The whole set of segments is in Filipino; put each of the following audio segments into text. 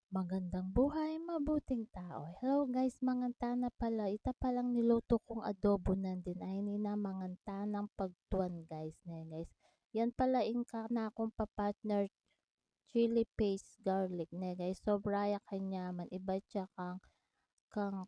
Magandang buhay, mabuting tao. Hello guys, manganta na pala. Ita palang niluto kong adobo nandin ay nina manganta ng pagtuan guys. Ne guys. Yan pala ingka na akong papartner chili paste garlic ne guys. Sobra ya kanya man iba siya kang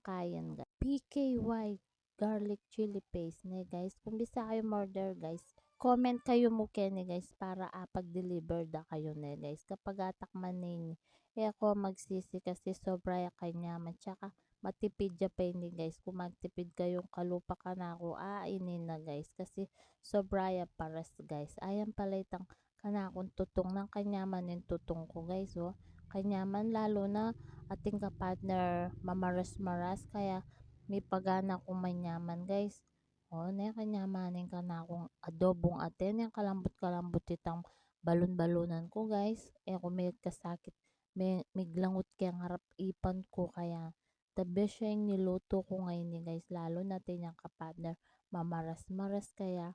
kayan guys. PKY garlic chili paste ne guys. Kung bisa kayo order guys, comment kayo mo ni guys para pag-deliver da kayo ne guys. Kapag atakman ninyo ako magsisi kasi sobra ya kanyaman tsaka matipid ya pa ini guys. Kung magtipid kayong kalupa ka na ako ainin na guys kasi sobra ya paras guys. Ayan pala itang kanakong tutong ng kanyaman yung tutong ko guys oh. Kanyaman lalo na ating kapartner mamaras-maras kaya may pagana kong manyaman guys. Oh, na kanyamanin ka na akong adobong atin yung kalambot-kalambot itang balon-balunan ko guys. Kung may kasakit may glangot kaya harap ipan ko kaya the best siya yung niluto ko ngayon ni guys lalo natin yung kapartner mamaras-maras kaya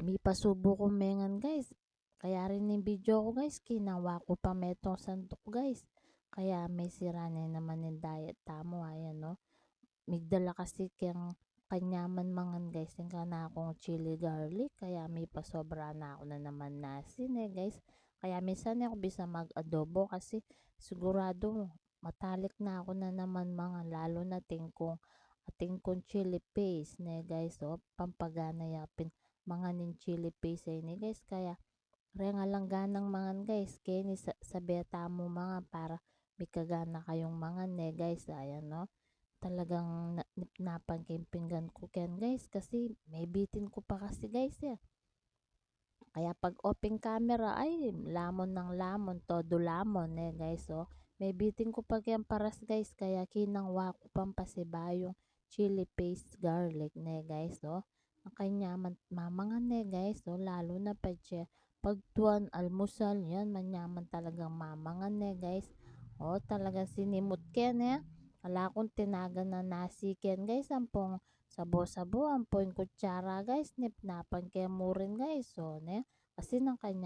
may pasubo ko mengan guys kaya rin yung video ko guys kinawa ko pa metong santok guys kaya may sira na naman yung diet tamo ayan no migdala kasi kayang kanyaman mangan guys yung kana akong chili garlic kaya may pasobra na ako na naman nasin guys kaya minsan ako bisa mag-adobo kasi sigurado matalik na ako na naman mga lalo na ating kong chili paste ne guys so pampagana yapin mga nin chili paste ni guys kaya kaya nga lang ganang mangan guys kaya ni sa beta mo mga para may kagana kayong mangan ne guys ayan no talagang nipnapan kayong pinggan ko ken guys kasi may bitin ko pa kasi guys ya kaya pag open camera ay lamon ng lamon, todo lamon eh guys oh. May bitin ko pag yan paras guys kaya kinangwa ko pampasibayong chili paste garlic ne guys oh. Ang kanya mamangan ne guys oh lalo na pa siya pagtuan almusal yan manyaman talagang mamangan ne guys. Oh talagang sinimot ken eh. Wala akong tinaga na nasi ken guys ampong sabo-sabo ampong kutsara guys nipnapan kaya mo rin guys so ne kasi ng kanya